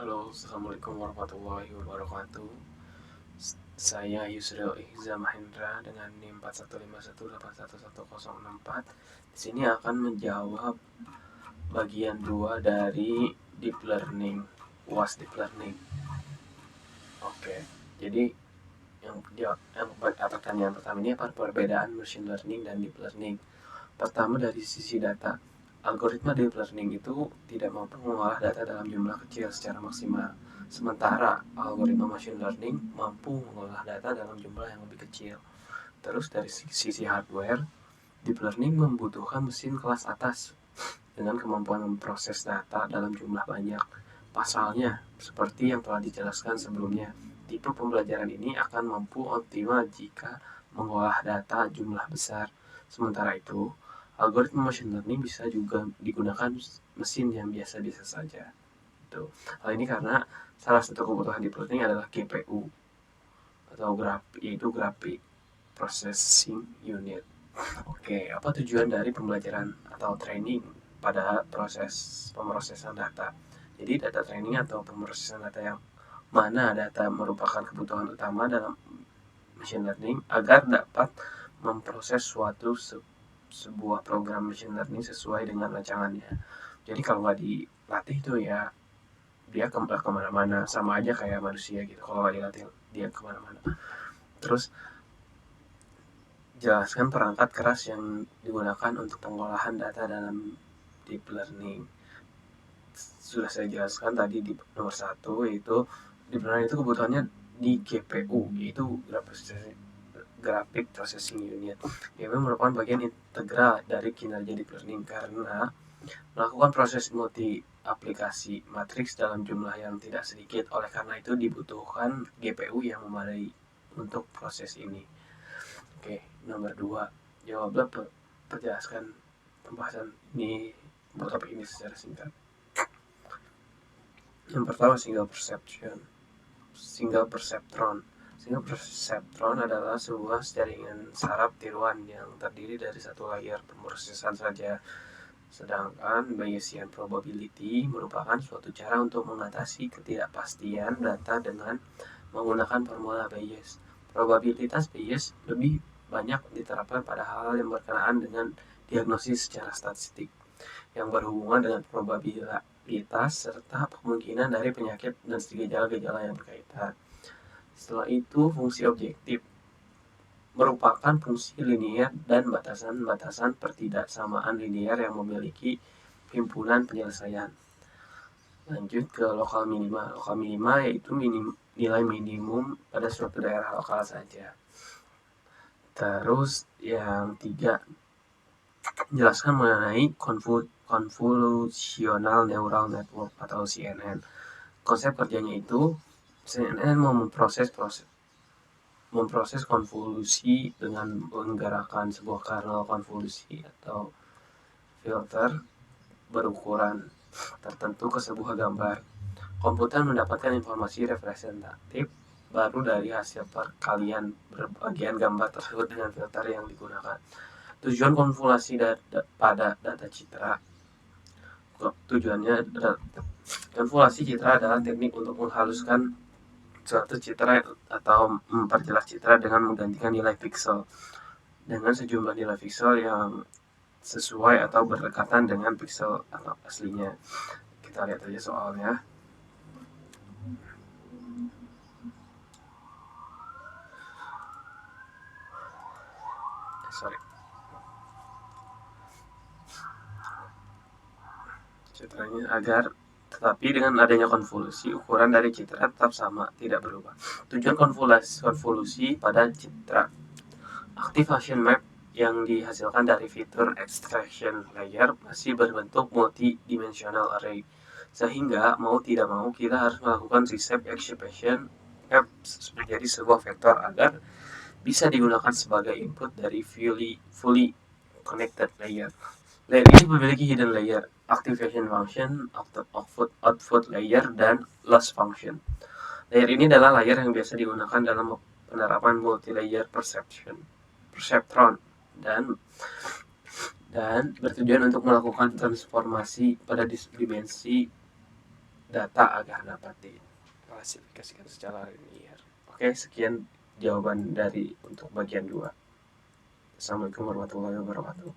Halo, Assalamualaikum warahmatullahi wabarakatuh. Saya Yusril Ihza Mahendra dengan NIM 4151811064. Di sini akan menjawab bagian 2 dari Deep Learning, UAS Deep Learning. Oke, jadi pertanyaan pertama ini apa perbedaan Machine Learning dan Deep Learning? Pertama, dari sisi data, algoritma deep learning itu tidak mampu mengolah data dalam jumlah kecil secara maksimal. Sementara algoritma machine learning mampu mengolah data dalam jumlah yang lebih kecil. Terus dari sisi hardware, deep learning membutuhkan mesin kelas atas dengan kemampuan memproses data dalam jumlah banyak. Pasalnya, seperti yang telah dijelaskan sebelumnya, tipe pembelajaran ini akan mampu optimal jika mengolah data jumlah besar. Sementara itu, algoritma machine learning bisa juga digunakan mesin yang biasa-biasa saja. Hal ini karena salah satu kebutuhan deep learning adalah GPU atau graphic processing unit. Oke, apa tujuan dari pembelajaran atau training pada proses pemrosesan data? Jadi data training atau pemrosesan data yang mana data merupakan kebutuhan utama dalam machine learning agar dapat memproses sebuah program machine learning sesuai dengan rancangannya. Jadi kalau nggak dilatih tuh ya dia kemana-mana, sama aja kayak manusia gitu. Kalau nggak dilatih dia kemana-mana. Terus jelaskan perangkat keras yang digunakan untuk pengolahan data dalam deep learning. Sudah saya jelaskan tadi di nomor 1, yaitu deep learning itu kebutuhannya di GPU, yaitu Graphic Processing Unit. GPU merupakan bagian integral dari kinerja deep learning karena melakukan proses multi aplikasi matriks dalam jumlah yang tidak sedikit. Oleh karena itu dibutuhkan GPU yang memadai untuk proses ini. Oke, nomor 2, jawablah perjelaskan pembahasan ini untuk topik ini secara singkat. Yang pertama, single perceptron. Single perceptron adalah sebuah jaringan saraf tiruan yang terdiri dari satu layar pemrosesan saja. Sedangkan Bayesian probability merupakan suatu cara untuk mengatasi ketidakpastian data dengan menggunakan formula Bayes. Probabilitas Bayes lebih banyak diterapkan pada hal yang berkenaan dengan diagnosis secara statistik yang berhubungan dengan probabilitas serta kemungkinan dari penyakit dan gejala-gejala yang berkaitan. Setelah itu, fungsi objektif merupakan fungsi linier dan batasan-batasan pertidaksamaan linier yang memiliki himpunan penyelesaian. Lanjut ke lokal minima. Lokal minima yaitu nilai minimum pada suatu daerah lokal saja. Terus yang 3, jelaskan mengenai Convolutional Neural Network atau CNN. Konsep kerjanya itu CNN mau memproses konvolusi dengan menggerakkan sebuah kernel konvolusi atau filter berukuran tertentu ke sebuah gambar. Komputer mendapatkan informasi representatif baru dari hasil perkalian berbagian gambar tersebut dengan filter yang digunakan. Tujuan konvolusi pada data citra. Konvolusi citra adalah teknik untuk menghaluskan suatu citra atau memperjelas citra dengan menggantikan nilai pixel dengan sejumlah nilai pixel yang sesuai atau berdekatan dengan pixel atau aslinya. Kita lihat aja soalnya. Citranya agar tetapi dengan adanya konvolusi, ukuran dari citra tetap sama, tidak berubah. Tujuan konvolusi pada citra. Activation map yang dihasilkan dari fitur extraction layer masih berbentuk multidimensional array. Sehingga mau tidak mau kita harus melakukan reshape exhibition map menjadi sebuah vektor agar bisa digunakan sebagai input dari fully connected layer. Layer ini memiliki hidden layer, activation function, output layer, dan loss function. Layer ini adalah layer yang biasa digunakan dalam penerapan multi-layer perceptron dan bertujuan untuk melakukan transformasi pada data agar dapat diklasifikasikan secara linear. Oke, sekian jawaban dari untuk bagian 2. Assalamualaikum warahmatullahi wabarakatuh.